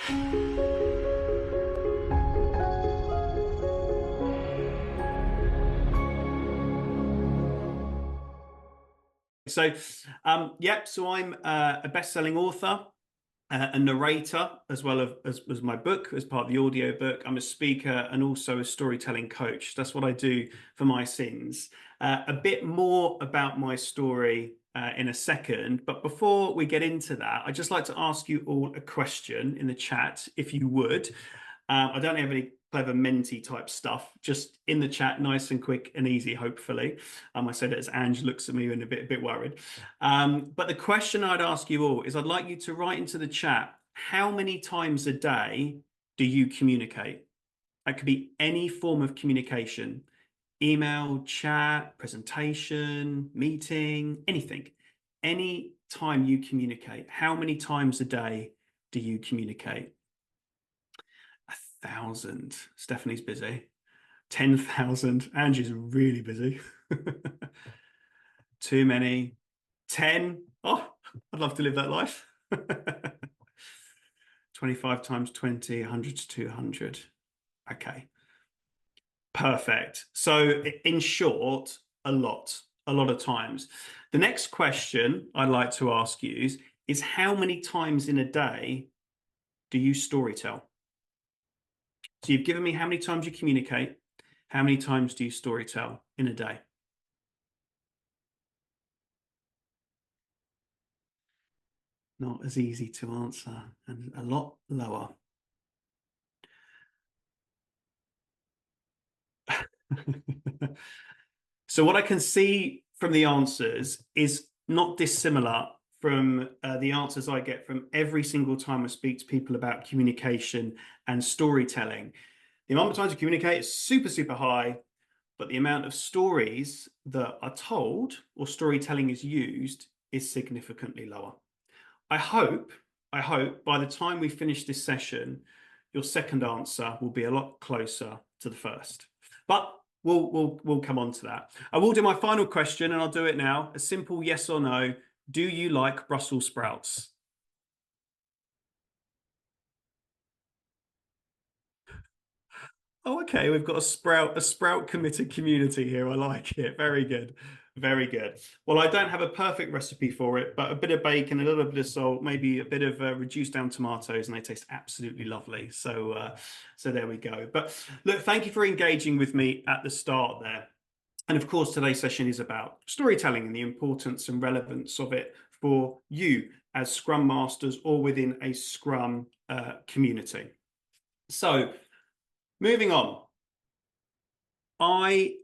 So, so I'm a best-selling author, a narrator, as well as my book, as part of the audio book. I'm a speaker and also a storytelling coach. That's what I do for my sins. A bit more about my story in a second, but before we get into that, I'd just like to ask you all a question in the chat, if you would. I don't have any clever Menti type stuff, just in the chat, nice and quick and easy, hopefully. I said it as Ange looks at me and a bit worried. But the question I'd ask you all is I'd like you to write into the chat, how many times a day do you communicate? That could be any form of communication, email, chat, presentation, meeting, anything. Any time you communicate, how many times a day do you communicate? 1,000. Stephanie's busy. 10,000. Angie's really busy. Too many. 10. Oh, I'd love to live that life. 25 times 20, 100 to 200. Okay. Perfect. So in short, a lot of times. The next question I'd like to ask you is how many times in a day do you storytell? So you've given me how many times you communicate. How many times do you storytell in a day? Not as easy to answer and a lot lower. So what I can see from the answers is not dissimilar from the answers I get from every single time I speak to people about communication and storytelling. The amount of times you communicate is super, super high, but the amount of stories that are told or storytelling is used is significantly lower. I hope by the time we finish this session, your second answer will be a lot closer to the first. But we'll come on to that. I will do my final question, and I'll do it now. A simple yes or no. Do you like Brussels sprouts? Oh, okay. We've got a sprout committed community here. I like it. Very good. Very good. Well, I don't have a perfect recipe for it, but a bit of bacon, a little bit of salt, maybe a bit of reduced down tomatoes, and they taste absolutely lovely. So there we go. But look, thank you for engaging with me at the start there. And of course, today's session is about storytelling and the importance and relevance of it for you as Scrum Masters or within a Scrum community. So moving on, I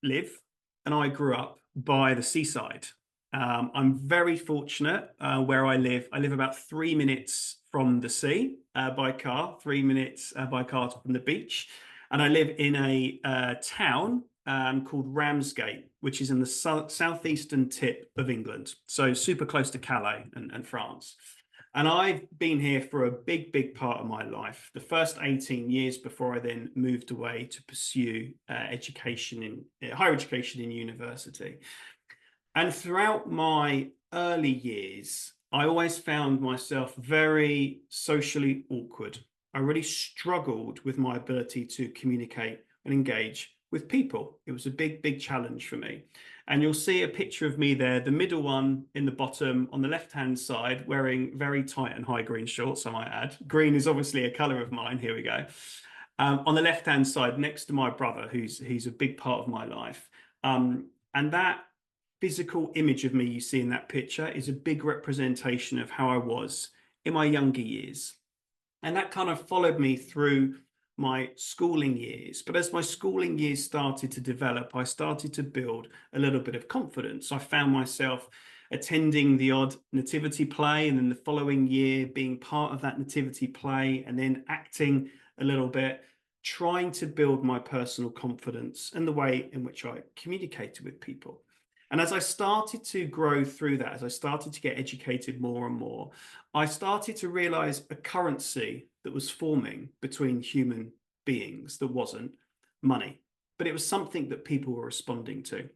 live and I grew up by the seaside. I'm very fortunate where I live. I live about 3 minutes from the sea by car, 3 minutes by car from the beach. And I live in a town called Ramsgate, which is in the southeastern tip of England. So super close to Calais and France. And I've been here for a big part of my life. The first 18 years before I then moved away to pursue education higher education in university. And throughout my early years, I always found myself very socially awkward. I really struggled with my ability to communicate and engage with people. It was a big challenge for me. And you'll see a picture of me there, the middle one in the bottom on the left-hand side, wearing very tight and high green shorts, I might add. Green is obviously a color of mine. Here we go. On the left-hand side, next to my brother, who's a big part of my life. And that physical image of me you see in that picture is a big representation of how I was in my younger years. And that kind of followed me through my schooling years. But as my schooling years started to develop, I started to build a little bit of confidence. I found myself attending the odd nativity play, and then the following year being part of that nativity play, and then acting a little bit, trying to build my personal confidence and the way in which I communicated with people. And as I started to grow through that, as I started to get educated more and more, I started to realize a currency that was forming between human beings that wasn't money, but it was something that people were responding to.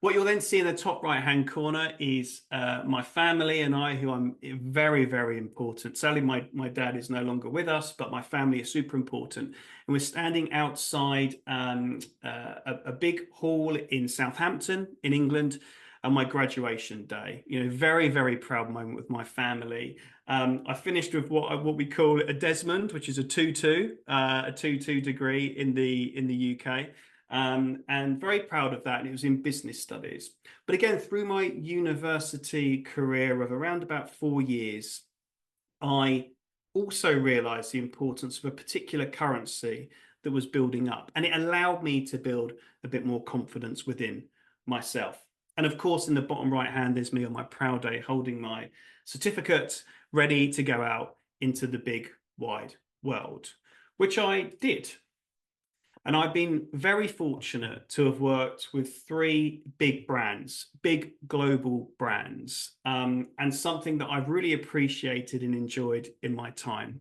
What you'll then see in the top right-hand corner is my family and I, who I'm very, very important. Sadly, my dad is no longer with us, but my family is super important. And we're standing outside a big hall in Southampton, in England, on my graduation day. You know, very, very proud moment with my family. I finished with what we call a Desmond, which is a 2-2, a 2-2 degree in the UK. And very proud of that. And it was in business studies. But again, through my university career of around about 4 years, I also realized the importance of a particular currency that was building up. And it allowed me to build a bit more confidence within myself. And of course, in the bottom right hand, there's me on my proud day holding my certificate, ready to go out into the big wide world, which I did. And I've been very fortunate to have worked with three big brands, big global brands, and something that I've really appreciated and enjoyed in my time.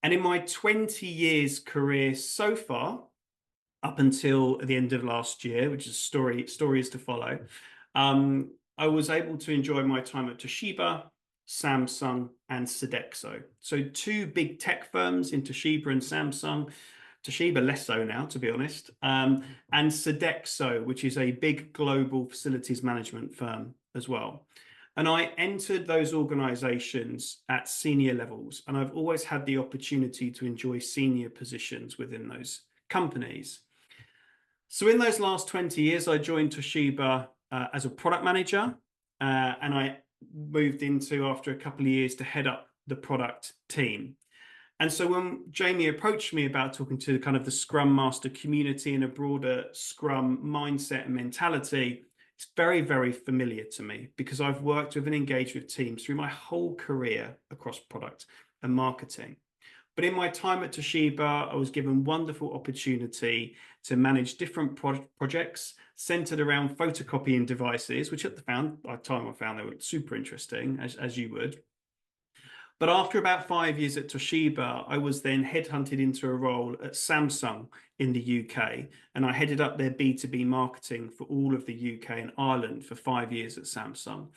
And in my 20 years career so far, up until the end of last year, which is stories to follow, I was able to enjoy my time at Toshiba, Samsung, and Sodexo. So two big tech firms in Toshiba and Samsung. Toshiba less so now, to be honest, and Sodexo, which is a big global facilities management firm as well. And I entered those organizations at senior levels, and I've always had the opportunity to enjoy senior positions within those companies. So in those last 20 years, I joined Toshiba as a product manager, and I moved into, after a couple of years, to head up the product team. And so when Jamie approached me about talking to kind of the Scrum Master community and a broader Scrum mindset and mentality, it's very, very familiar to me because I've worked with and engaged with teams through my whole career across product and marketing. But in my time at Toshiba, I was given wonderful opportunity to manage different projects centered around photocopying devices, which at the time I found they were super interesting, as you would. But after about 5 years at Toshiba, I was then headhunted into a role at Samsung in the UK, and I headed up their B2B marketing for all of the UK and Ireland for 5 years at Samsung.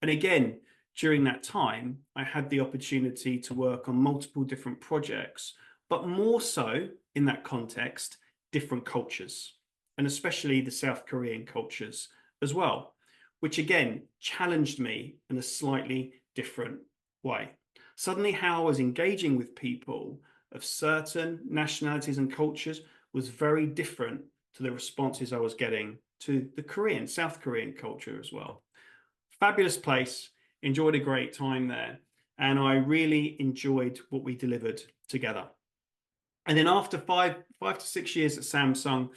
And again, during that time, I had the opportunity to work on multiple different projects, but more so in that context, different cultures, and especially the South Korean cultures as well, which again challenged me in a slightly different way. Suddenly, how I was engaging with people of certain nationalities and cultures was very different to the responses I was getting to the South Korean culture as well. Fabulous place, enjoyed a great time there, and I really enjoyed what we delivered together. And then after five to 6 years at Samsung,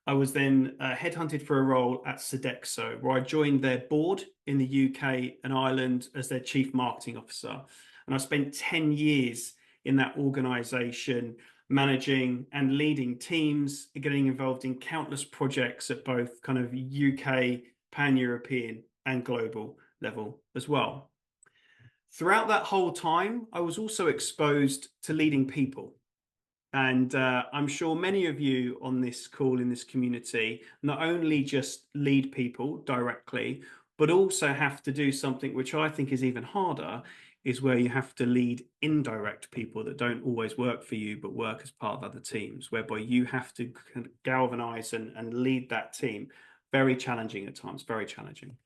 I was then headhunted for a role at Sodexo, where I joined their board in the UK and Ireland as their chief marketing officer. And I spent 10 years in that organization, managing and leading teams, getting involved in countless projects at both kind of UK, pan-European, and global level as well. Throughout that whole time, I was also exposed to leading people. And I'm sure many of you on this call in this community not only just lead people directly, but also have to do something which I think is even harder, is where you have to lead indirect people that don't always work for you, but work as part of other teams, whereby you have to kind of galvanize and lead that team. Very challenging at times, very challenging.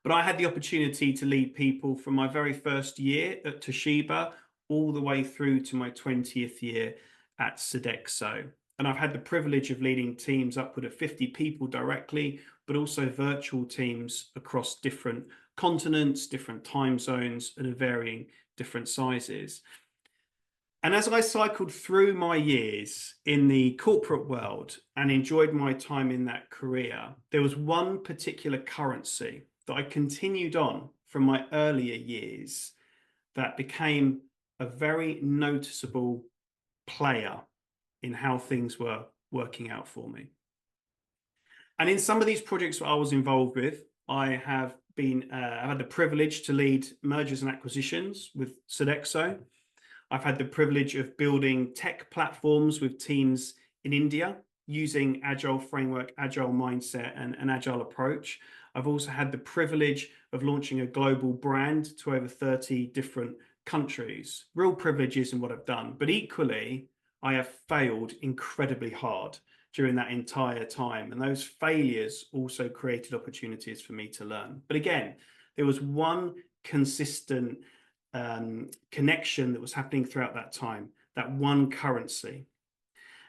But I had the opportunity to lead people from my very first year at Toshiba all the way through to my 20th year at Sodexo. And I've had the privilege of leading teams upward of 50 people directly, but also virtual teams across different continents, different time zones, and of varying different sizes. And as I cycled through my years in the corporate world and enjoyed my time in that career, there was one particular currency that I continued on from my earlier years that became a very noticeable player in how things were working out for me. And in some of these projects that I was involved with, I have had the privilege to lead mergers and acquisitions with Sodexo. I've had the privilege of building tech platforms with teams in India using agile framework, agile mindset, and an agile approach. I've also had the privilege of launching a global brand to over 30 different countries. Real privileges in what I've done, but equally, I have failed incredibly hard during that entire time. And those failures also created opportunities for me to learn. But again, there was one consistent connection that was happening throughout that time, that one currency.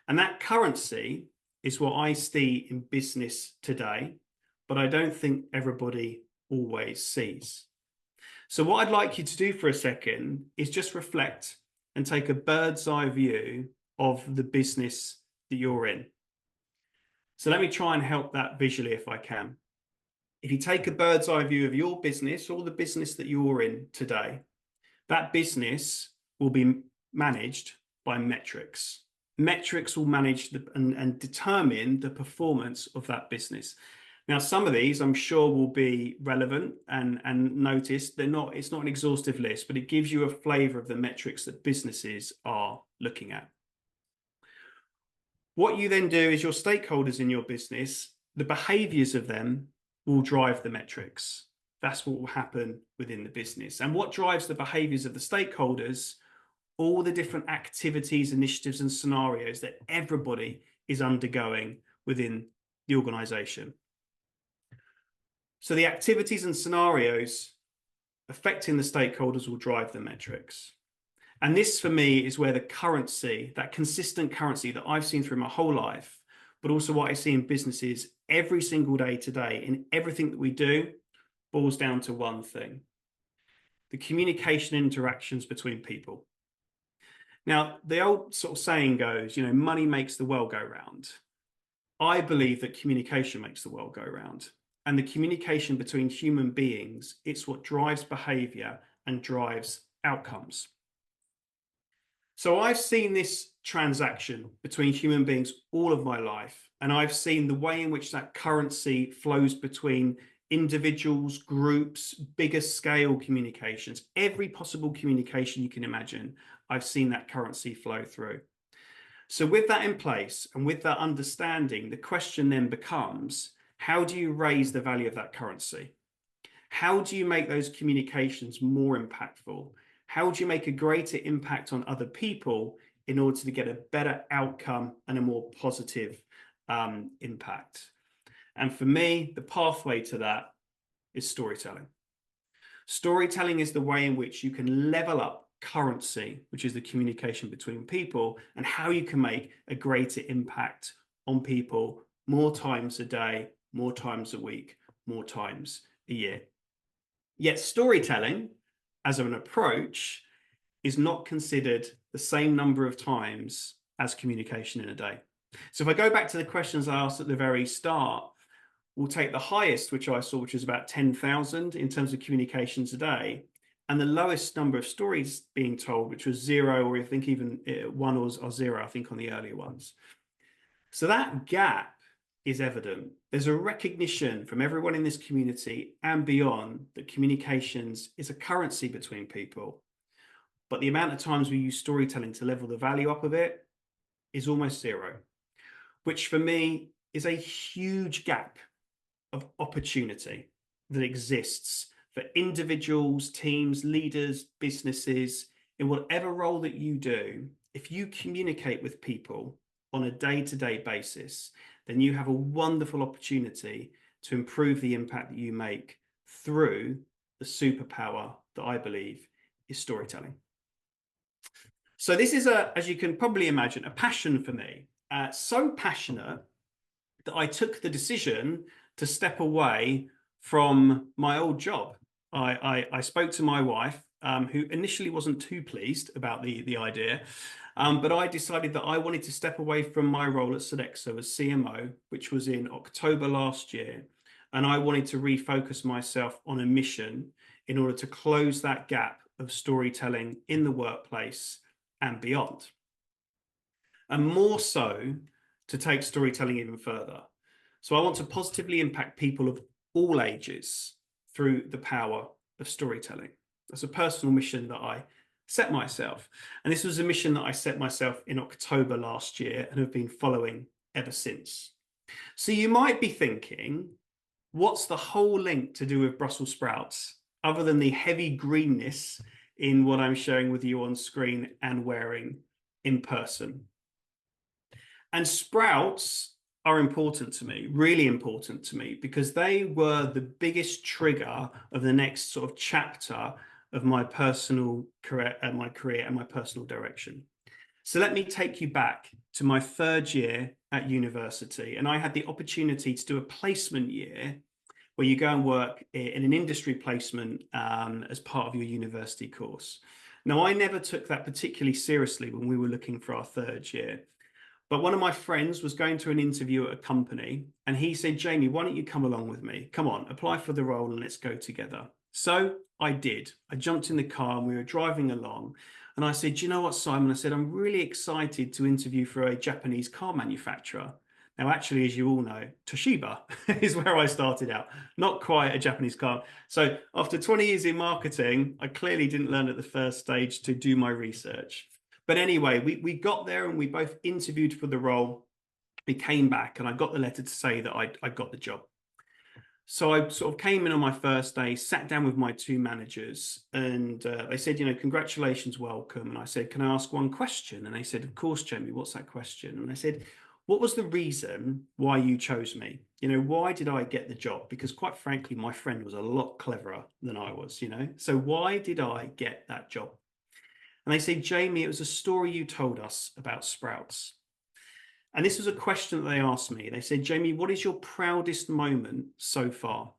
And that currency is what I see in business today, but I don't think everybody always sees. So what I'd like you to do for a second is just reflect and take a bird's eye view of the business that you're in. So let me try and help that visually if I can. If you take a bird's eye view of your business or the business that you're in today, that business will be managed by metrics. Metrics will manage and determine the performance of that business. Now, some of these I'm sure will be relevant and notice it's not an exhaustive list, but it gives you a flavor of the metrics that businesses are looking at. What you then do is your stakeholders in your business, the behaviors of them will drive the metrics. That's what will happen within the business. And what drives the behaviors of the stakeholders? All the different activities, initiatives, and scenarios that everybody is undergoing within the organization. So the activities and scenarios affecting the stakeholders will drive the metrics. And this, for me, is where the currency, that consistent currency that I've seen through my whole life, but also what I see in businesses every single day today, in everything that we do, boils down to one thing: the communication interactions between people. Now, the old sort of saying goes, money makes the world go round. I believe that communication makes the world go round. And the communication between human beings, it's what drives behavior and drives outcomes. So I've seen this transaction between human beings all of my life, and I've seen the way in which that currency flows between individuals, groups, bigger scale communications, every possible communication you can imagine. I've seen that currency flow through. So with that in place and with that understanding, the question then becomes, how do you raise the value of that currency? How do you make those communications more impactful? How do you make a greater impact on other people in order to get a better outcome and a more positive impact? And for me, the pathway to that is storytelling. Storytelling is the way in which you can level up currency, which is the communication between people, and how you can make a greater impact on people more times a day, more times a week, more times a year. Yet storytelling as an approach is not considered the same number of times as communication in a day. So if I go back to the questions I asked at the very start, we'll take the highest, which I saw, which was about 10,000 in terms of communications a day, and the lowest number of stories being told, which was 0, or I think even 1 or 0, I think on the earlier ones. So that gap is evident. There's a recognition from everyone in this community and beyond that communications is a currency between people. But the amount of times we use storytelling to level the value up of it is almost 0, which for me is a huge gap of opportunity that exists for individuals, teams, leaders, businesses, in whatever role that you do. If you communicate with people on a day-to-day basis, then you have a wonderful opportunity to improve the impact that you make through the superpower that I believe is storytelling. So this is, as you can probably imagine, a passion for me. So passionate that I took the decision to step away from my old job. I spoke to my wife, who initially wasn't too pleased about the idea, but I decided that I wanted to step away from my role at Sodexo as CMO, which was in October last year, and I wanted to refocus myself on a mission in order to close that gap of storytelling in the workplace and beyond, and more so to take storytelling even further. So I want to positively impact people of all ages through the power of storytelling. That's a personal mission that I set myself. And this was a mission that I set myself in October last year and have been following ever since. So you might be thinking, what's the whole link to do with Brussels sprouts, other than the heavy greenness in what I'm showing with you on screen and wearing in person? And sprouts are important to me, really important to me, because they were the biggest trigger of the next sort of chapter of my personal career, and my personal direction. So let me take you back to my third year at university, and I had the opportunity to do a placement year where you go and work in an industry placement as part of your university course. Now, I never took that particularly seriously when we were looking for our third year. But one of my friends was going to an interview at a company, and he said, Jamie, why don't you come along with me? Come on, apply for the role and let's go together. So I did. I jumped in the car and we were driving along. And I said, do you know what, Simon? I said, I'm really excited to interview for a Japanese car manufacturer. Now, actually, as you all know, Toshiba is where I started out, not quite a Japanese car. So after 20 years in marketing, I clearly didn't learn at the first stage to do my research. But anyway, we got there and we both interviewed for the role. We came back and I got the letter to say that I got the job. So I sort of came in on my first day, sat down with my two managers, and they said, you know, congratulations, welcome. And I said, can I ask one question? And they said, of course, Jamie, what's that question? And I said, what was the reason why you chose me? You know, why did I get the job? Because quite frankly, my friend was a lot cleverer than I was, you know. So why did I get that job? And they said, Jamie, it was a story you told us about sprouts. And this was a question that they asked me. They said, Jamie, what is your proudest moment so far?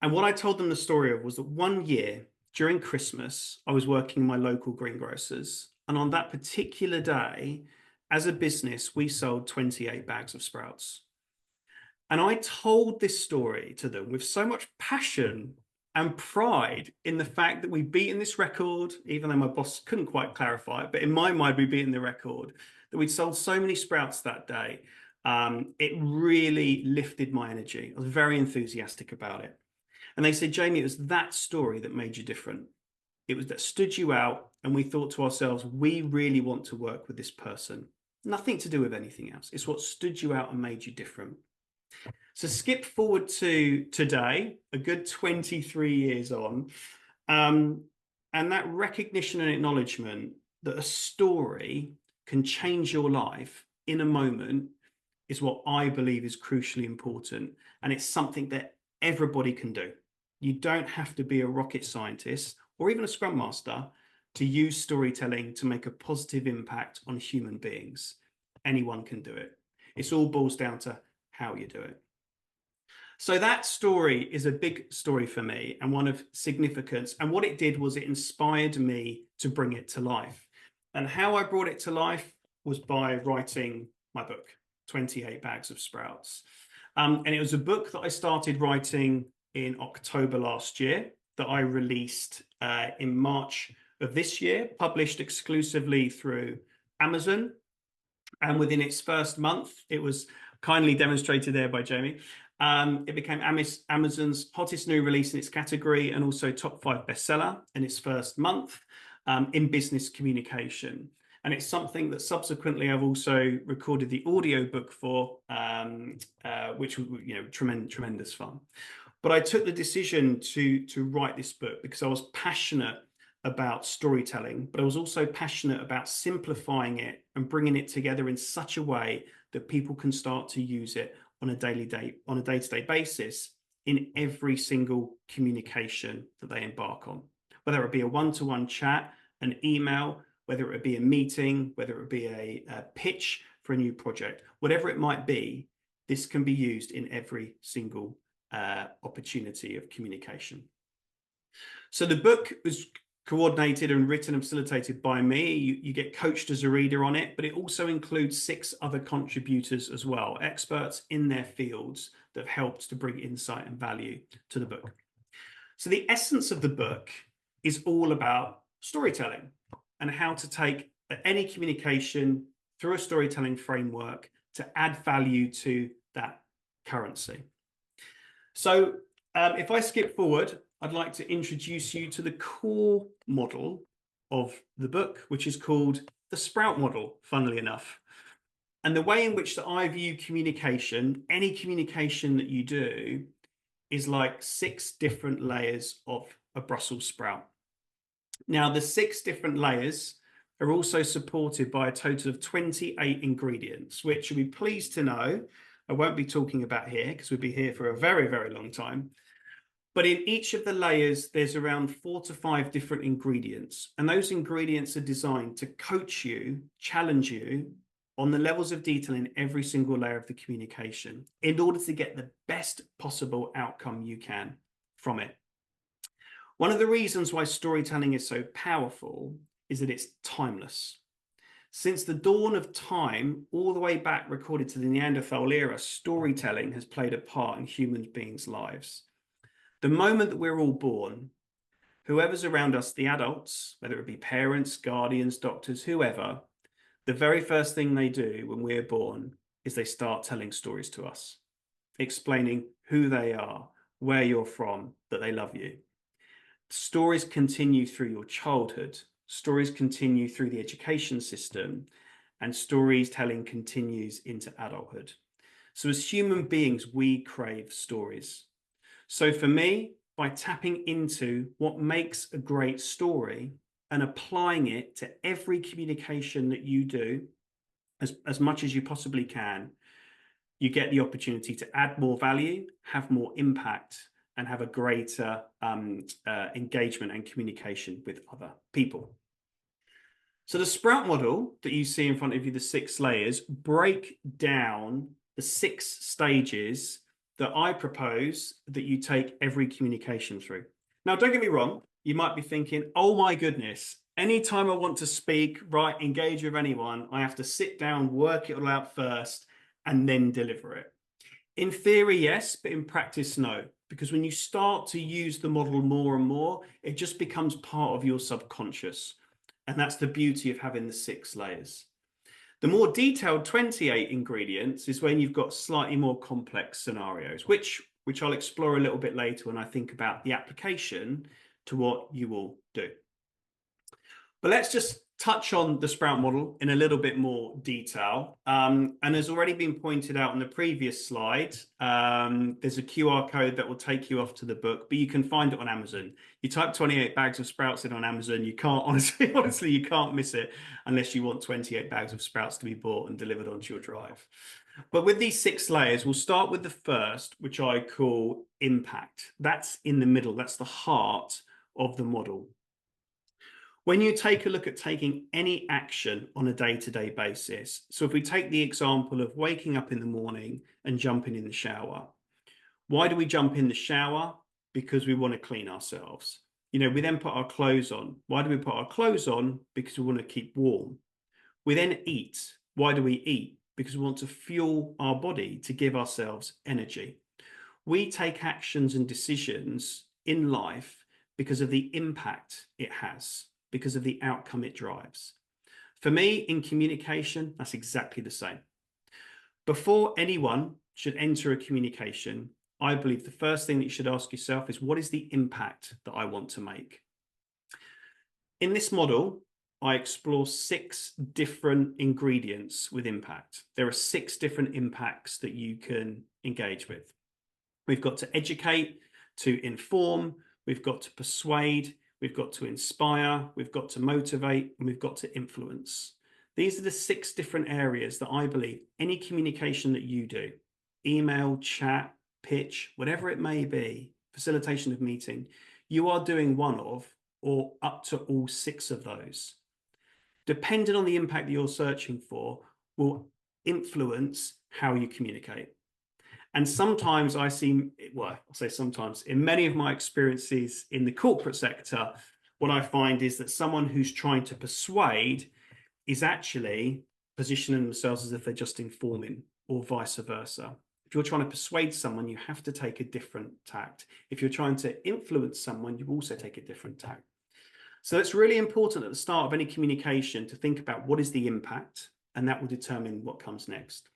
And what I told them the story of was that one year during Christmas, I was working in my local greengrocers. And on that particular day, as a business, we sold 28 bags of sprouts. And I told this story to them with so much passion and pride in the fact that we'd beaten this record, even though my boss couldn't quite clarify it, but in my mind, we'd beaten the record, that we'd sold so many sprouts that day. It really lifted my energy. I was very enthusiastic about it. And they said, Jamie, it was that story that made you different. It was that stood you out, and we thought to ourselves, we really want to work with this person. Nothing to do with anything else. It's what stood you out and made you different. So skip forward to today, a good 23 years on, and that recognition and acknowledgement that a story can change your life in a moment is what I believe is crucially important. And it's something that everybody can do. You don't have to be a rocket scientist or even a Scrum Master to use storytelling to make a positive impact on human beings. Anyone can do it. It all boils down to how you do it. So that story is a big story for me and one of significance. And what it did was it inspired me to bring it to life. And how I brought it to life was by writing my book, 28 Bags of Sprouts. And it was a book that I started writing in October last year that I released in March of this year, published exclusively through Amazon. And within its first month, it was kindly demonstrated there by Jamie. It became Amazon's hottest new release in its category and also top 5 bestseller in its first month in business communication. And it's something that subsequently I've also recorded the audio book for, which was, you know, tremendous fun. But I took the decision to write this book because I was passionate about storytelling, but I was also passionate about simplifying it and bringing it together in such a way that people can start to use it on a day-to-day basis in every single communication that they embark on, whether it be a one-to-one chat, an email, whether it be a meeting, whether it be a pitch for a new project, whatever it might be, this can be used in every single opportunity of communication. So the book was coordinated and written and facilitated by me. You get coached as a reader on it, but it also includes 6 other contributors as well, experts in their fields that have helped to bring insight and value to the book. So the essence of the book is all about storytelling and how to take any communication through a storytelling framework to add value to that currency. So if I skip forward, I'd like to introduce you to the core model of the book, which is called the Sprout model, funnily enough. And the way in which that I view communication, any communication that you do, is like 6 different layers of a Brussels sprout. Now, the 6 different layers are also supported by a total of 28 ingredients, which you'll be pleased to know I won't be talking about here because we'll be here for a very, very long time. But in each of the layers, there's around 4 to 5 different ingredients. And those ingredients are designed to coach you, challenge you on the levels of detail in every single layer of the communication in order to get the best possible outcome you can from it. One of the reasons why storytelling is so powerful is that it's timeless. Since the dawn of time, all the way back recorded to the Neanderthal era, storytelling has played a part in human beings' lives. The moment that we're all born, whoever's around us, the adults, whether it be parents, guardians, doctors, whoever, the very first thing they do when we're born is they start telling stories to us, explaining who they are, where you're from, that they love you. Stories continue through your childhood, stories continue through the education system, and storytelling continues into adulthood. So as human beings, we crave stories. So for me, by tapping into what makes a great story and applying it to every communication that you do as much as you possibly can, you get the opportunity to add more value, have more impact, and have a greater engagement and communication with other people. So the Sprout model that you see in front of you, the 6 layers, break down the 6 stages that I propose that you take every communication through. Now, don't get me wrong. You might be thinking, oh my goodness, anytime I want to speak, write, engage with anyone, I have to sit down, work it all out first, and then deliver it. In theory, yes, but in practice, no. Because when you start to use the model more and more, it just becomes part of your subconscious. And that's the beauty of having the 6 layers. The more detailed 28 ingredients is when you've got slightly more complex scenarios, which I'll explore a little bit later when I think about the application to what you will do. But let's just touch on the Sprout model in a little bit more detail. And as already been pointed out on the previous slide, there's a QR code that will take you off to the book, but you can find it on Amazon. You type 28 bags of sprouts in on Amazon, you can't, honestly, you can't miss it unless you want 28 bags of sprouts to be bought and delivered onto your drive. But with these 6 layers, we'll start with the first, which I call impact. That's in the middle, that's the heart of the model. When you take a look at taking any action on a day-to-day basis, so if we take the example of waking up in the morning and jumping in the shower, why do we jump in the shower? Because we want to clean ourselves. You know, we then put our clothes on. Why do we put our clothes on? Because we want to keep warm. We then eat. Why do we eat? Because we want to fuel our body to give ourselves energy. We take actions and decisions in life because of the impact it has, because of the outcome it drives. For me, in communication, that's exactly the same. Before anyone should enter a communication, I believe the first thing that you should ask yourself is, what is the impact that I want to make? In this model, I explore 6 different ingredients with impact. There are 6 different impacts that you can engage with. We've got to educate, to inform, we've got to persuade, we've got to inspire, we've got to motivate, and we've got to influence. These are the 6 different areas that I believe any communication that you do, email, chat, pitch, whatever it may be, facilitation of meeting, you are doing one of or up to all 6 of those. Depending on the impact that you're searching for, will influence how you communicate. And sometimes I see, well, I'll say sometimes, in many of my experiences in the corporate sector, what I find is that someone who's trying to persuade is actually positioning themselves as if they're just informing, or vice versa. If you're trying to persuade someone, you have to take a different tact. If you're trying to influence someone, you also take a different tact. So it's really important at the start of any communication to think about what is the impact, and that will determine what comes next.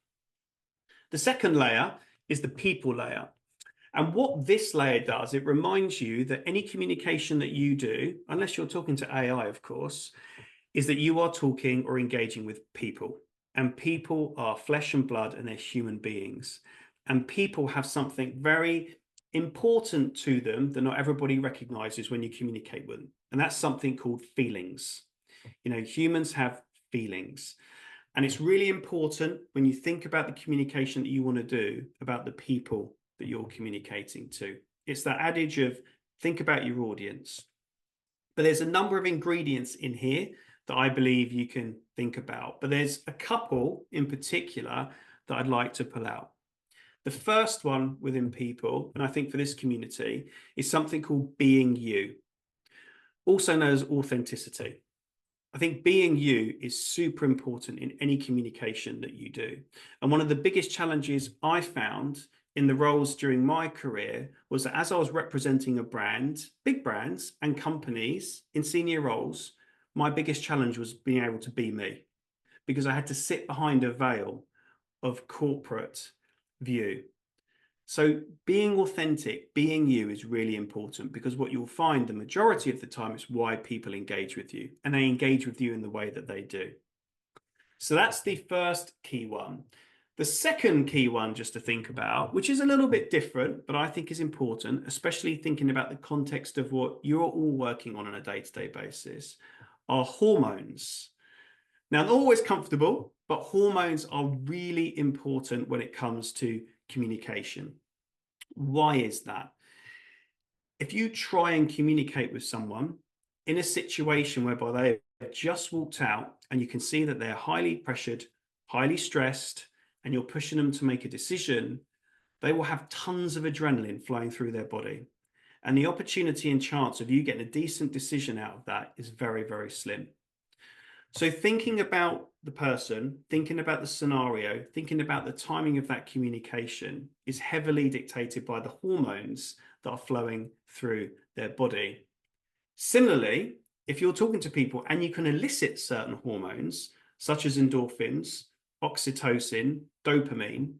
The second layer is the people layer. And what this layer does, it reminds you that any communication that you do, unless you're talking to AI, of course, is that you are talking or engaging with people. And people are flesh and blood and they're human beings. And people have something very important to them that not everybody recognizes when you communicate with them. And that's something called feelings. You know, humans have feelings. And it's really important when you think about the communication that you want to do about the people that you're communicating to. It's that adage of think about your audience. But there's a number of ingredients in here that I believe you can think about. But there's a couple in particular that I'd like to pull out. The first one within people, and I think for this community, is something called being you, also known as authenticity. I think being you is super important in any communication that you do. And one of the biggest challenges I found in the roles during my career was that as I was representing a brand, big brands and companies in senior roles, my biggest challenge was being able to be me, because I had to sit behind a veil of corporate view. So being authentic, being you is really important, because what you'll find the majority of the time is why people engage with you, and they engage with you in the way that they do. So that's the first key one. The second key one just to think about, which is a little bit different, but I think is important, especially thinking about the context of what you're all working on a day-to-day basis, are hormones. Now, they're always comfortable, but hormones are really important when it comes to communication. Why is that? If you try and communicate with someone in a situation whereby they have just walked out and you can see that they're highly pressured, highly stressed, and you're pushing them to make a decision, they will have tons of adrenaline flowing through their body. And the opportunity and chance of you getting a decent decision out of that is very, very slim. So thinking about the person, thinking about the scenario, thinking about the timing of that communication is heavily dictated by the hormones that are flowing through their body. Similarly, if you're talking to people and you can elicit certain hormones, such as endorphins, oxytocin, dopamine,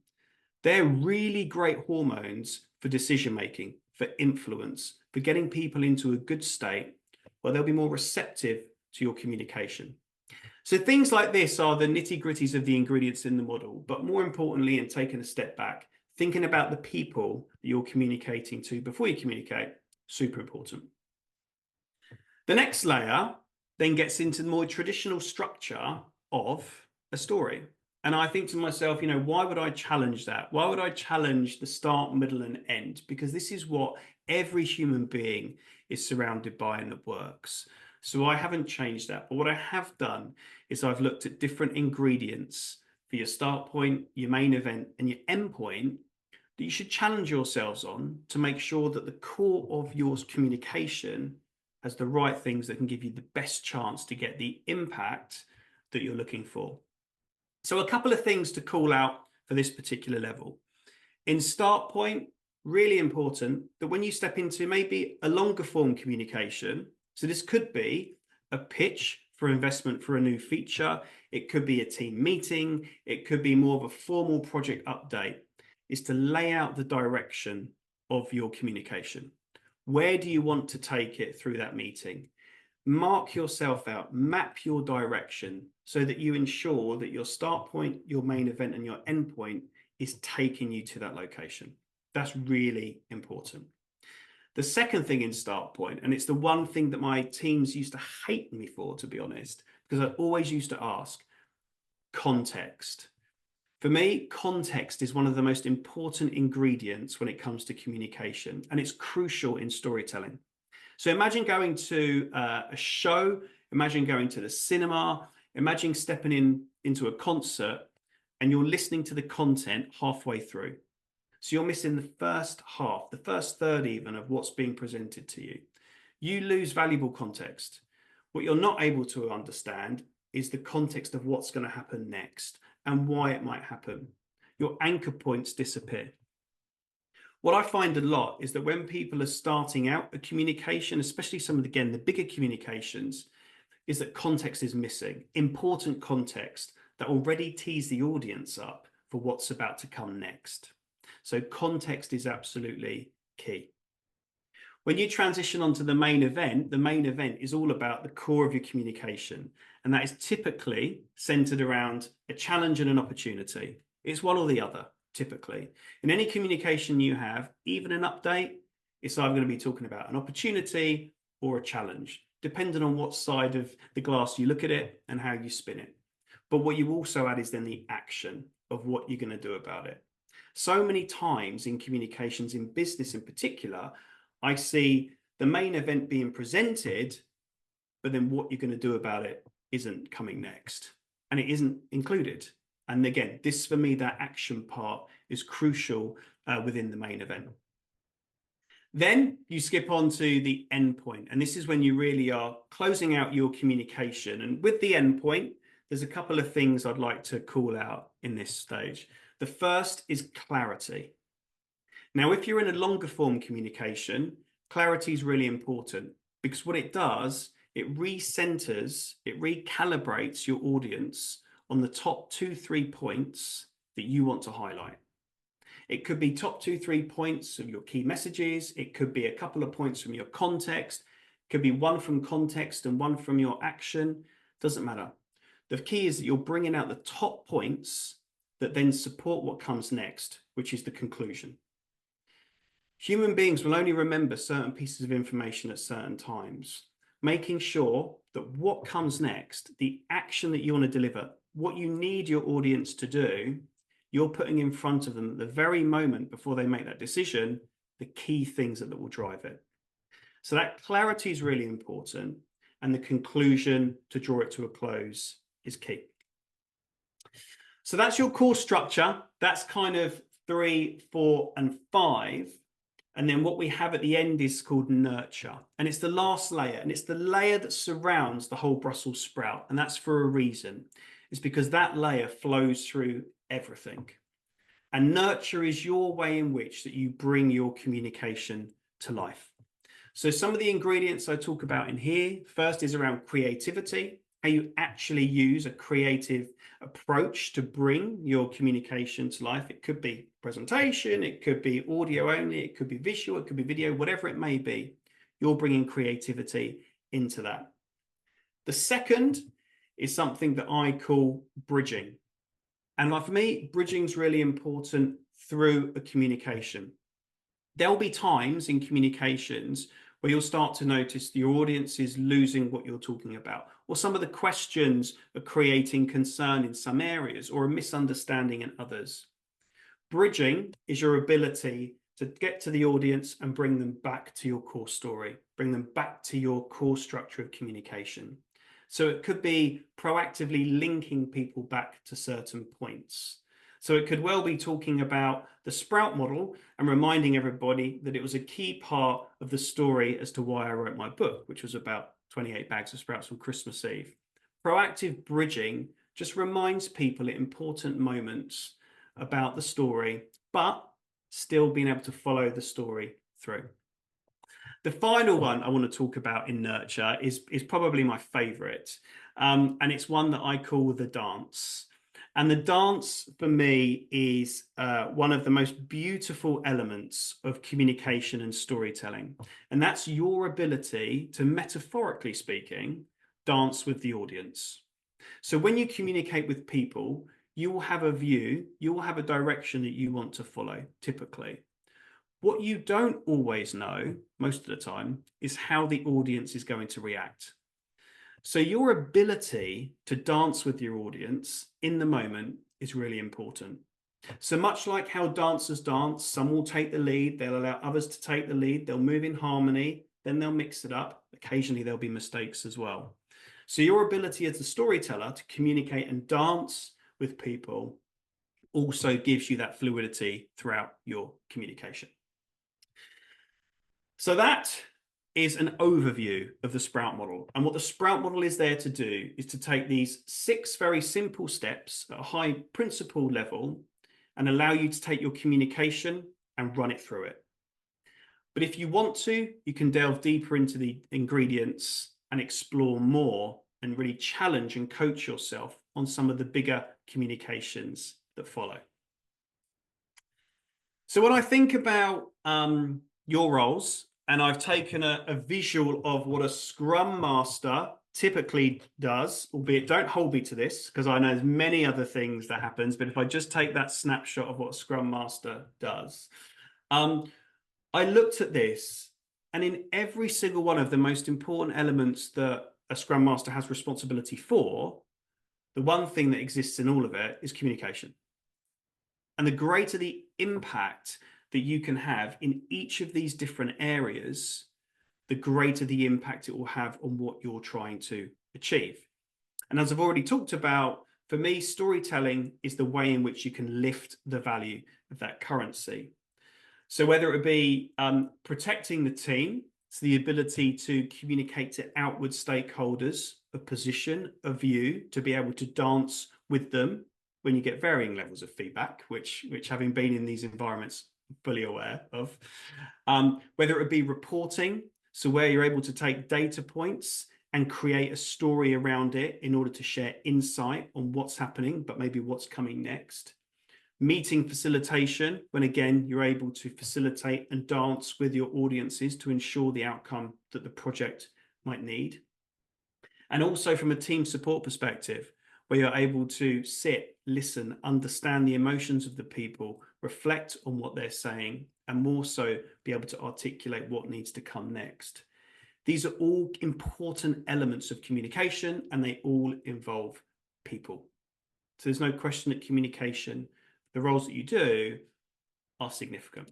they're really great hormones for decision making, for influence, for getting people into a good state where they'll be more receptive to your communication. So things like this are the nitty-gritties of the ingredients in the model, but more importantly, and taking a step back, thinking about the people that you're communicating to before you communicate, super important. The next layer then gets into the more traditional structure of a story. And I think to myself, you know, why would I challenge that? Why would I challenge the start, middle, and end? Because this is what every human being is surrounded by and that works. So I haven't changed that. But what I have done is I've looked at different ingredients for your start point, your main event, and your end point that you should challenge yourselves on to make sure that the core of your communication has the right things that can give you the best chance to get the impact that you're looking for. So a couple of things to call out for this particular level. In start point, really important that when you step into maybe a longer form communication, so this could be a pitch for investment for a new feature, it could be a team meeting, it could be more of a formal project update, is to lay out the direction of your communication. Where do you want to take it through that meeting? Mark yourself out, map your direction so that you ensure that your start point, your main event, and your end point is taking you to that location. That's really important. The second thing in start point, and it's the one thing that my teams used to hate me for, to be honest, because I always used to ask, context. For me, context is one of the most important ingredients when it comes to communication, and it's crucial in storytelling. So imagine going to a show, imagine going to the cinema, imagine stepping into a concert and you're listening to the content halfway through. So you're missing the first half, the first third even of what's being presented to you. You lose valuable context. What you're not able to understand is the context of what's going to happen next and why it might happen. Your anchor points disappear. What I find a lot is that when people are starting out a communication, especially some of, again, the bigger communications, is that context is missing. Important context that already tees the audience up for what's about to come next. So context is absolutely key. When you transition onto the main event is all about the core of your communication. And that is typically centered around a challenge and an opportunity. It's one or the other, typically. In any communication you have, even an update, it's either going to be talking about an opportunity or a challenge, depending on what side of the glass you look at it and how you spin it. But what you also add is then the action of what you're going to do about it. So many times in communications, in business in particular, I see the main event being presented, but then what you're going to do about it isn't coming next, and it isn't included. And again, this for me, that action part is crucial within the main event. Then you skip on to the endpoint, and this is when you really are closing out your communication. And with the endpoint, there's a couple of things I'd like to call out in this stage. The first is clarity. Now, if you're in a longer form communication, clarity is really important, because what it does, it recenters, it recalibrates your audience on the top 2-3 points that you want to highlight. It could be top 2-3 points of your key messages. It could be a couple of points from your context. It could be one from context and one from your action. Doesn't matter. The key is that you're bringing out the top points that then support what comes next, which is the conclusion. Human beings will only remember certain pieces of information at certain times. Making sure that what comes next, the action that you want to deliver, what you need your audience to do, you're putting in front of them at the very moment before they make that decision, the key things that will drive it. So that clarity is really important, and the conclusion to draw it to a close is key. So that's your core structure. That's kind of 3, 4, and 5. And then what we have at the end is called nurture. And it's the last layer. And it's the layer that surrounds the whole Brussels sprout. And that's for a reason. It's because that layer flows through everything. And nurture is your way in which that you bring your communication to life. So some of the ingredients I talk about in here, first is around creativity, how you actually use a creative approach to bring your communication to life. It could be presentation, it could be audio only, it could be visual, it could be video, whatever it may be. You're bringing creativity into that. The second is something that I call bridging. And like for me, bridging is really important through a communication. There'll be times in communications where you'll start to notice your audience is losing what you're talking about, or some of the questions are creating concern in some areas or a misunderstanding in others. Bridging is your ability to get to the audience and bring them back to your core story, bring them back to your core structure of communication. So it could be proactively linking people back to certain points. So it could well be talking about the Sprout model and reminding everybody that it was a key part of the story as to why I wrote my book, which was about 28 bags of sprouts on Christmas Eve. Proactive bridging just reminds people at important moments about the story, but still being able to follow the story through. The final one I want to talk about in nurture is probably my favorite, and it's one that I call the dance. And the dance for me is one of the most beautiful elements of communication and storytelling. And that's your ability to, metaphorically speaking, dance with the audience. So when you communicate with people, you will have a view, you will have a direction that you want to follow, typically. What you don't always know, most of the time, is how the audience is going to react. So your ability to dance with your audience in the moment is really important. So much like how dancers dance, some will take the lead, they'll allow others to take the lead, they'll move in harmony, then they'll mix it up. Occasionally there'll be mistakes as well. So your ability as a storyteller to communicate and dance with people also gives you that fluidity throughout your communication. So that is an overview of the Sprout model. And what the Sprout model is there to do is to take these 6 very simple steps at a high principle level and allow you to take your communication and run it through it. But if you want to, you can delve deeper into the ingredients and explore more and really challenge and coach yourself on some of the bigger communications that follow. So when I think about your roles and I've taken a visual of what a Scrum Master typically does, albeit don't hold me to this because I know there's many other things that happens, but if I just take that snapshot of what a Scrum Master does, I looked at this, and in every single one of the most important elements that a Scrum Master has responsibility for, the one thing that exists in all of it is communication. And the greater the impact that you can have in each of these different areas, the greater the impact it will have on what you're trying to achieve. And as I've already talked about, for me, storytelling is the way in which you can lift the value of that currency. So whether it be protecting the team, it's the ability to communicate to outward stakeholders a position, a view, to be able to dance with them when you get varying levels of feedback, which having been in these environments, I'm fully aware of. Whether it be reporting, so where you're able to take data points and create a story around it in order to share insight on what's happening, but maybe what's coming next. Meeting facilitation, when again, you're able to facilitate and dance with your audiences to ensure the outcome that the project might need. And also from a team support perspective, where you're able to sit, listen, understand the emotions of the people, reflect on what they're saying, and more so be able to articulate what needs to come next. These are all important elements of communication, and they all involve people. So there's no question that communication, the roles that you do, are significant.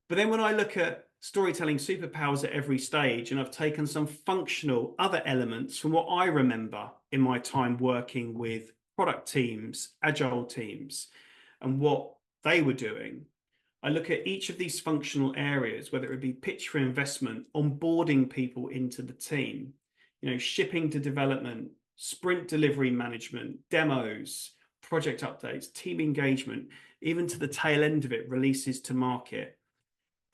But then when I look at storytelling superpowers at every stage, and I've taken some functional other elements from what I remember in my time working with product teams, agile teams, and what they were doing, I look at each of these functional areas, whether it be pitch for investment, onboarding people into the team, shipping to development, sprint delivery management, demos, project updates, team engagement, even to the tail end of it, releases to market.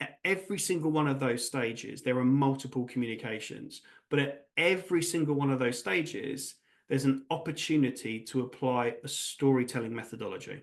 At every single one of those stages, there are multiple communications, but at every single one of those stages, there's an opportunity to apply a storytelling methodology.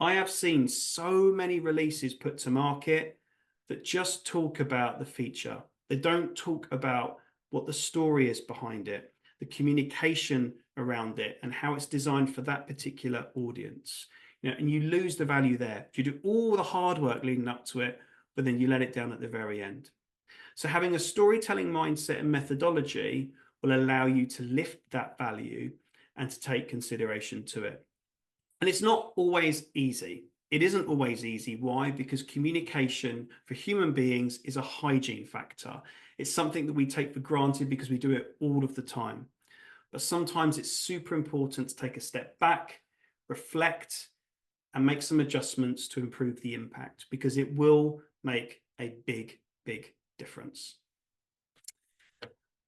I have seen so many releases put to market that just talk about the feature. They don't talk about what the story is behind it, the communication around it, and how it's designed for that particular audience. And you lose the value there. You do all the hard work leading up to it, but then you let it down at the very end. So having a storytelling mindset and methodology will allow you to lift that value and to take consideration to it. And it's not always easy. It isn't always easy. Why? Because communication for human beings is a hygiene factor. It's something that we take for granted because we do it all of the time. But sometimes it's super important to take a step back, reflect, and make some adjustments to improve the impact, because it will make a big, big difference.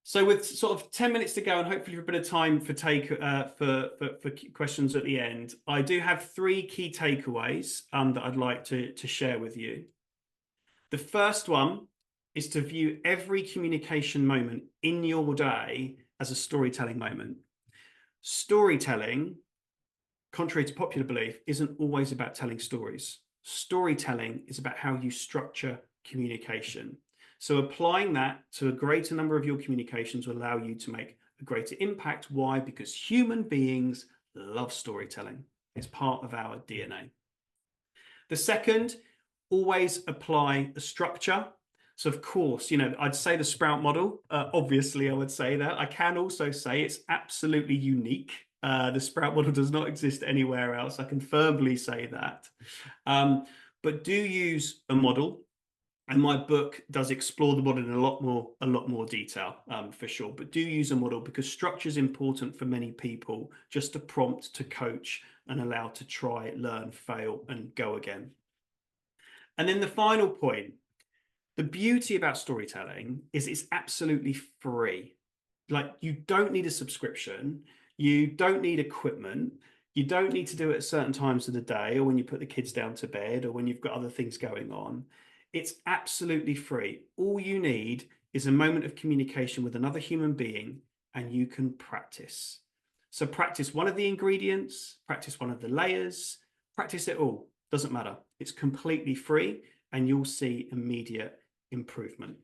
So with sort of 10 minutes to go, and hopefully for a bit of time for questions at the end, I do have 3 key takeaways that I'd like to share with you. The first one is to view every communication moment in your day as a storytelling moment. Storytelling, contrary to popular belief, isn't always about telling stories. Storytelling is about how you structure communication. So applying that to a greater number of your communications will allow you to make a greater impact. Why? Because human beings love storytelling. It's part of our DNA. The second, always apply a structure. So of course, I'd say the Sprout model, obviously I would say that. I can also say it's absolutely unique. The Sprout model does not exist anywhere else. I can firmly say that. But do use a model. And my book does explore the model in a lot more detail, for sure. But do use a model, because structure is important for many people, just to prompt, to coach, and allow to try, learn, fail, and go again. And then the final point, the beauty about storytelling is it's absolutely free. Like, you don't need a subscription. You don't need equipment. You don't need to do it at certain times of the day, or when you put the kids down to bed, or when you've got other things going on. It's absolutely free. All you need is a moment of communication with another human being, and you can practice. So practice one of the ingredients, practice one of the layers, practice it all. Doesn't matter. It's completely free, and you'll see immediate improvement.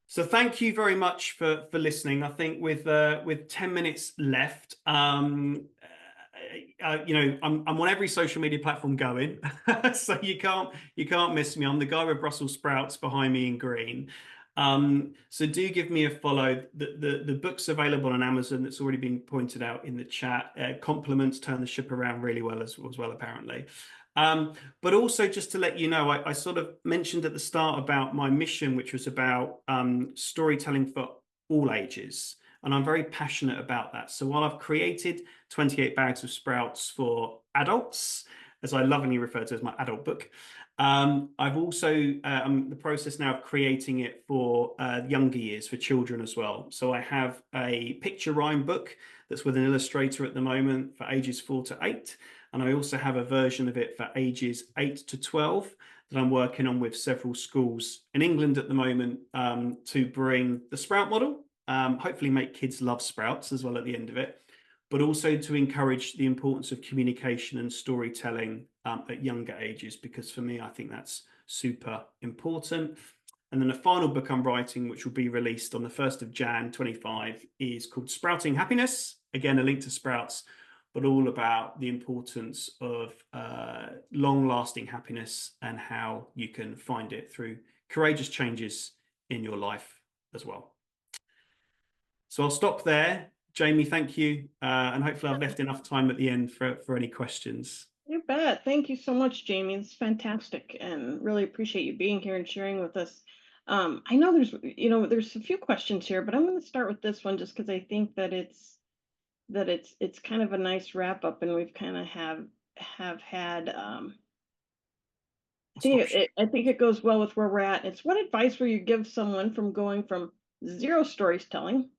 So thank you very much for listening. I think with 10 minutes left, I'm on every social media platform going, so you can't miss me. I'm the guy with Brussels sprouts behind me in green. So do give me a follow. The book's available on Amazon. That's already been pointed out in the chat. Compliments turn the ship around really well as well, apparently. But also just to let you know, I sort of mentioned at the start about my mission, which was about storytelling for all ages. And I'm very passionate about that. So while I've created 28 Bags of Sprouts for adults, as I lovingly refer to as my adult book, I've also, I'm in the process now of creating it for younger years, for children as well. So I have a picture rhyme book that's with an illustrator at the moment for ages 4 to 8. And I also have a version of it for ages 8 to 12 that I'm working on with several schools in England at the moment to bring the sprout model, hopefully make kids love sprouts as well at the end of it, but also to encourage the importance of communication and storytelling at younger ages, because for me, I think that's super important. And then the final book I'm writing, which will be released on the 1st of Jan 25, is called Sprouting Happiness. Again, a link to sprouts, but all about the importance of long-lasting happiness and how you can find it through courageous changes in your life as well. So I'll stop there. Jamie, thank you. And hopefully I've left enough time at the end for any questions. You bet. Thank you so much, Jamie. It's fantastic, and really appreciate you being here and sharing with us. I know there's a few questions here, but I'm going to start with this one just because I think that it's kind of a nice wrap up, and we've kind of have had. I think it goes well with where we're at. It's, what advice will you give someone from going from zero storytelling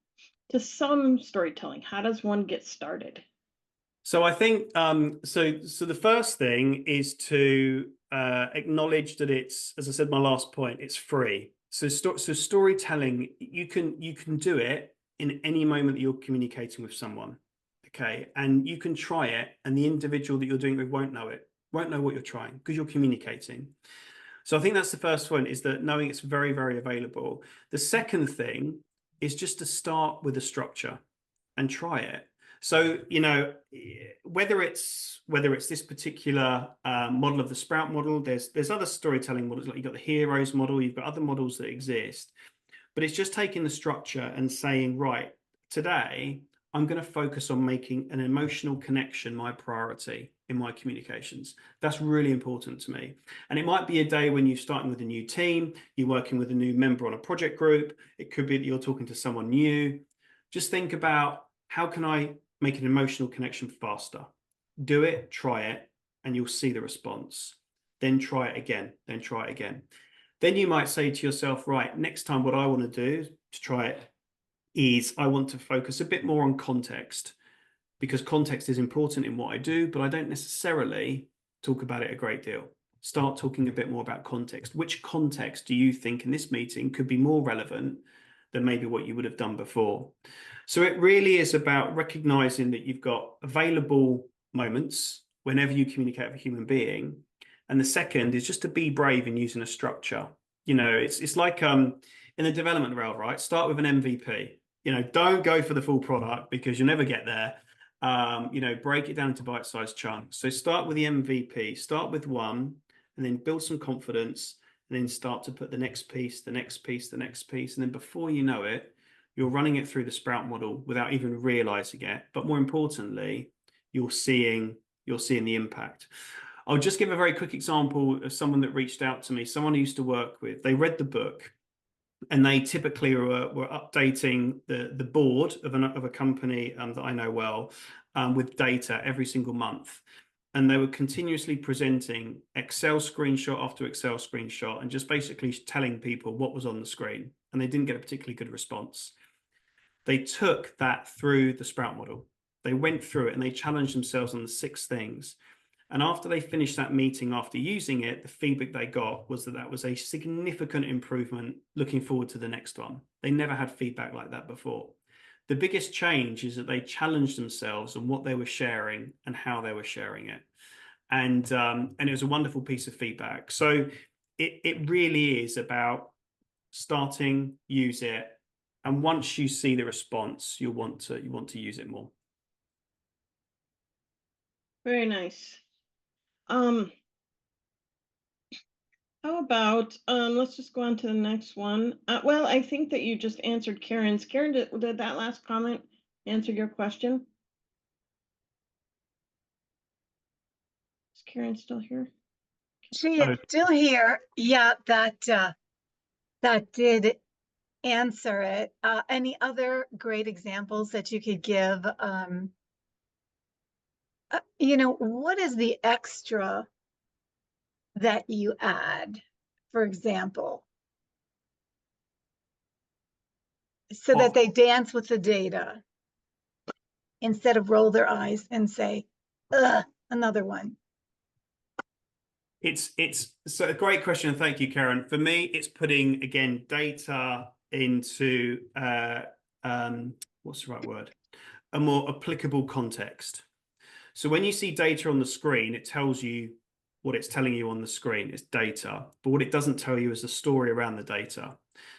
to some storytelling? How does one get started? So I think so the first thing is to acknowledge that it's, as I said, my last point, it's free. So storytelling, you can do it in any moment that you're communicating with someone. Okay. And you can try it, and the individual that you're doing it with won't know what you're trying, because you're communicating. So I think that's the first one, is that knowing it's very, very available. The second thing is just to start with a structure and try it. So, whether it's this particular model of the Sprout model, there's other storytelling models, like you've got the Heroes model, you've got other models that exist, but it's just taking the structure and saying, right, today I'm going to focus on making an emotional connection my priority in my communications. That's really important to me. And it might be a day when you're starting with a new team, you're working with a new member on a project group. It could be that you're talking to someone new. Just think about, how can I make an emotional connection faster? Do it, try it, and you'll see the response. Then try it again, then try it again. Then you might say to yourself, right, next time what I want to do to try it is I want to focus a bit more on context, because context is important in what I do, but I don't necessarily talk about it a great deal. Start talking a bit more about context. Which context do you think in this meeting could be more relevant than maybe what you would have done before? So it really is about recognizing that you've got available moments whenever you communicate with a human being. And the second is just to be brave in using a structure. It's like in the development realm, right? Start with an MVP. Don't go for the full product, because you'll never get there. Break it down into bite-sized chunks. So start with the MVP, start with one, and then build some confidence, and then start to put the next piece, the next piece, the next piece. And then before you know it, you're running it through the Sprout model without even realizing it. But more importantly, you're seeing the impact. I'll just give a very quick example of someone that reached out to me, someone I used to work with. They read the book, and they typically were updating the board of a company that I know well with data every single month. And they were continuously presenting Excel screenshot after Excel screenshot and just basically telling people what was on the screen. And they didn't get a particularly good response. They took that through the Sprout model. They went through it and they challenged themselves on the 6 things. And after they finished that meeting, after using it, the feedback they got was that was a significant improvement looking forward to the next one. They never had feedback like that before. The biggest change is that they challenged themselves on what they were sharing and how they were sharing it. And it was a wonderful piece of feedback. So it really is about starting, use it, and once you see the response, you want to use it more. Very nice. How about let's just go on to the next one. Well, I think that you just answered Karen's. Karen, did that last comment answer your question? Is Karen still here? She is still here. Yeah, that did answer it. Any other great examples that you could give? What is the extra that you add, for example, so that they dance with the data instead of roll their eyes and say, ugh, another one? It's so a great question. Thank you, Karen. For me, it's putting, again, data into what's the right word? A more applicable context. So when you see data on the screen, it tells you what it's telling you on the screen. It's data, but what it doesn't tell you is the story around the data.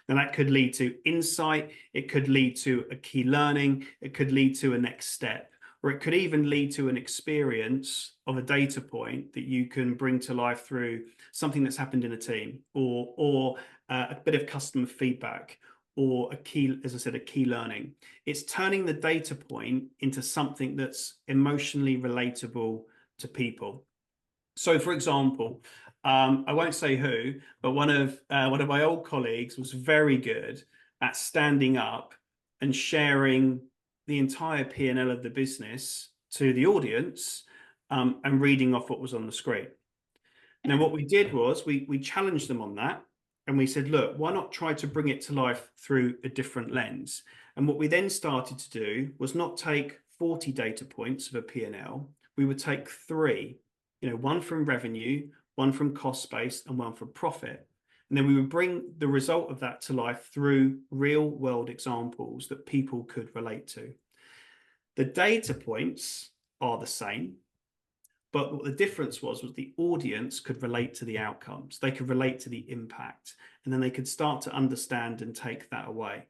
Now that could lead to insight, it could lead to a key learning, it could lead to a next step, or it could even lead to an experience of a data point that you can bring to life through something that's happened in a team, or a bit of customer feedback, or a key, as I said, a key learning. It's turning the data point into something that's emotionally relatable to people. So, for example, I won't say who, but one of my old colleagues was very good at standing up and sharing the entire P&L of the business to the audience, and reading off what was on the screen. Now, what we did was we challenged them on that, and we said, look, why not try to bring it to life through a different lens? And what we then started to do was not take 40 data points of a P&L. We would take 3, one from revenue, one from cost base, and one from profit. And then we would bring the result of that to life through real world examples that people could relate to. The data points are the same, but what the difference was the audience could relate to the outcomes. They could relate to the impact, and then they could start to understand and take that away.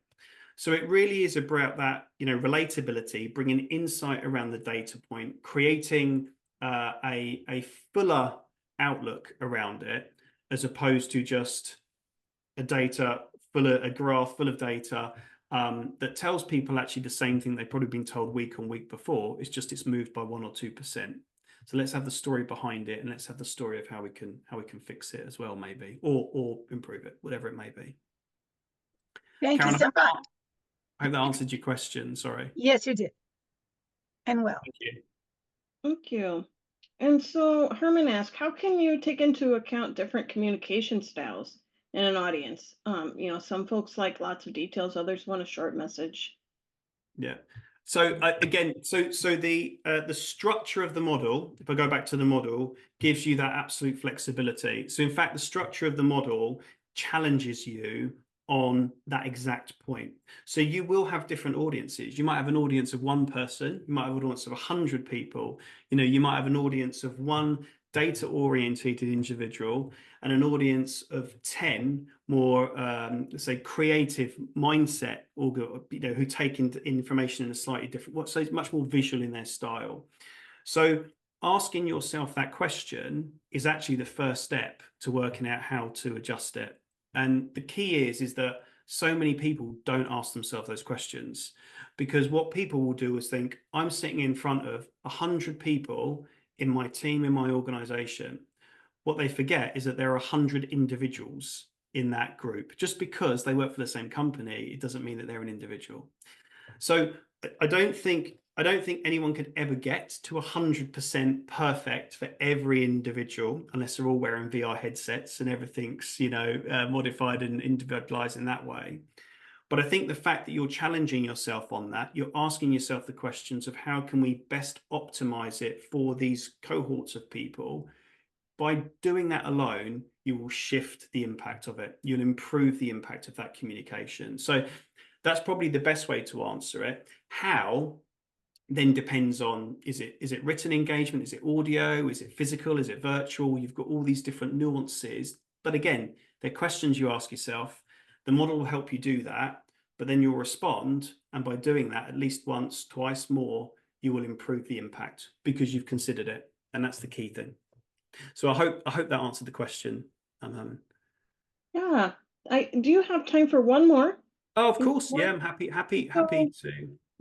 So it really is about that, relatability, bringing insight around the data point, creating a fuller outlook around it, as opposed to just a graph full of data that tells people actually the same thing they've probably been told week on week before. It's moved by 1 or 2%. So let's have the story behind it, and let's have the story of how we can fix it as well, maybe, or improve it, whatever it may be. Thank Karen, you so much. I hope that answered your question. Sorry. Yes, you did. And well. Thank you. Thank you. And so Herman asked, how can you take into account different communication styles in an audience? Some folks like lots of details, others want a short message. Yeah. So again, so the structure of the model, if I go back to the model, gives you that absolute flexibility. So in fact, the structure of the model challenges you on that exact point. So you will have different audiences. You might have an audience of 1 person, you might have an audience of 100 people, you might have an audience of 1 data-oriented individual and an audience of 10 more, let's say, creative mindset, or who take in information in a slightly different, so it's much more visual in their style. So asking yourself that question is actually the first step to working out how to adjust it. And the key is that so many people don't ask themselves those questions, because what people will do is think, I'm sitting in front of 100 people in my team, in my organization. What they forget is that there are 100 individuals in that group. Just because they work for the same company, it doesn't mean that they're an individual. So I don't think anyone could ever get to 100% perfect for every individual, unless they're all wearing VR headsets and everything's, modified and individualized in that way. But I think the fact that you're challenging yourself on that, you're asking yourself the questions of how can we best optimize it for these cohorts of people. By doing that alone, you will shift the impact of it. You'll improve the impact of that communication. So that's probably the best way to answer it. How then depends on, is it written engagement? Is it audio? Is it physical? Is it virtual? You've got all these different nuances But again, they're questions you ask yourself. The model will help you do that, but then you'll respond. And by doing that at least once, twice more, you will improve the impact because you've considered it. And that's the key thing. So I hope that answered the question. Yeah. Do you have time for one more? Oh, of course. Yeah, I'm happy to.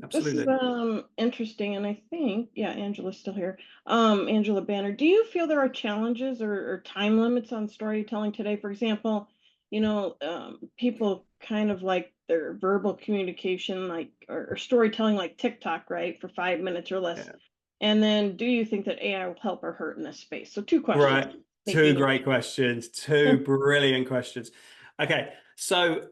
Absolutely. This is interesting, and I think, yeah, Angela's still here. Angela Banner, do you feel there are challenges or time limits on storytelling today? For example, people kind of like their verbal communication, like or storytelling like TikTok, right, for 5 minutes or less. Yeah. And then do you think that AI will help or hurt in this space? So 2 questions. Right. Two great questions. Two brilliant questions. Okay. So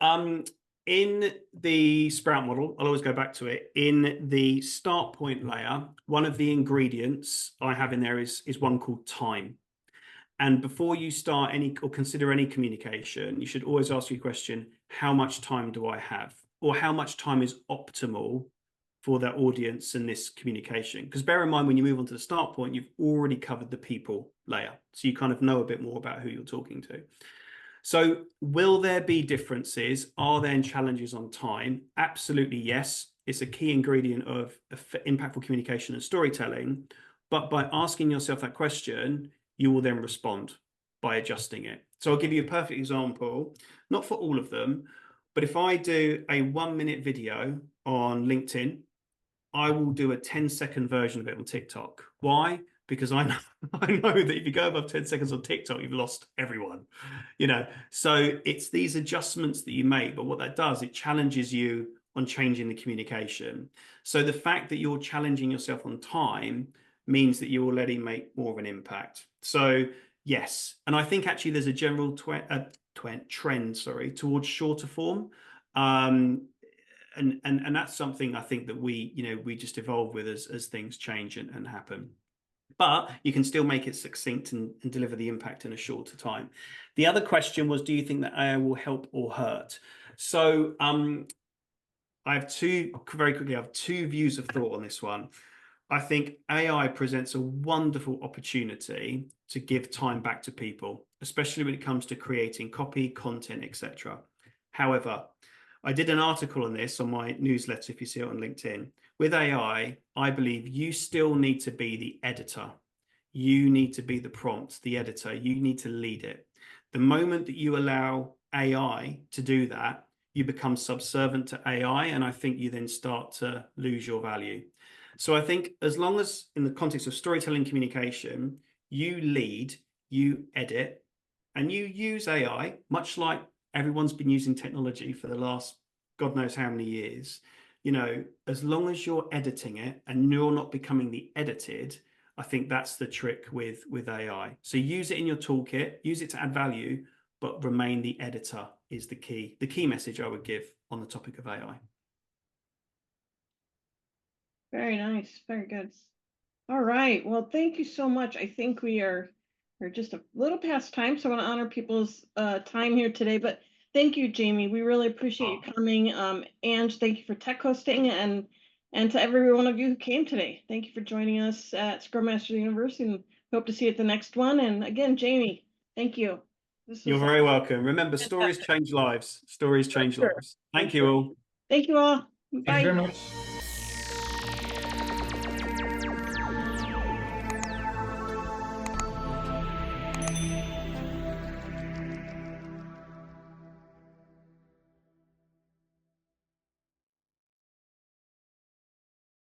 in the Sprout model, I'll always go back to it. In the start point layer, one of the ingredients I have in there is one called time. And before you start any or consider any communication, you should always ask your question, how much time do I have? Or how much time is optimal for the audience and this communication? Because bear in mind, when you move on to the start point, you've already covered the people layer. So you kind of know a bit more about who you're talking to. So will there be differences? Are there challenges on time? Absolutely, yes. It's a key ingredient of impactful communication and storytelling. But by asking yourself that question, you will then respond by adjusting it. So I'll give you a perfect example, not for all of them, but if I do a 1-minute video on LinkedIn, I will do a 10-second version of it on TikTok. Why? Because I know that if you go above 10 seconds on TikTok, you've lost everyone, So it's these adjustments that you make, but what that does, it challenges you on changing the communication. So the fact that you're challenging yourself on time means that you're letting make more of an impact. So yes, and I think actually there's a general trend, towards shorter form. And that's something I think that we just evolve with as things change and happen. But you can still make it succinct and deliver the impact in a shorter time. The other question was, do you think that AI will help or hurt? So I have very quickly, I have two views of thought on this one. I think AI presents a wonderful opportunity to give time back to people, especially when it comes to creating copy, content, etc. However, I did an article on this on my newsletter, if you see it on LinkedIn. With AI, I believe you still need to be the editor. You need to be the prompt, the editor. You need to lead it. The moment that you allow AI to do that, you become subservient to AI, and I think you then start to lose your value. So I think as long as in the context of storytelling communication, you lead, you edit, and you use AI, much like everyone's been using technology for the last God knows how many years, as long as you're editing it and you're not becoming the edited, I think that's the trick with AI. So use it in your toolkit, use it to add value, but remain the editor is the key message I would give on the topic of AI. Very nice. Very good. All right. Well, thank you so much. I think we're just a little past time, so I want to honor people's time here today. But thank you, Jamie. We really appreciate you coming. And thank you for tech hosting and to every one of you who came today. Thank you for joining us at Scrum Masters University, and hope to see you at the next one. And again, Jamie, thank you. You're very welcome. Remember, stories change lives. Stories change lives. Thank you all. Thank you all. Bye. Thank you very much.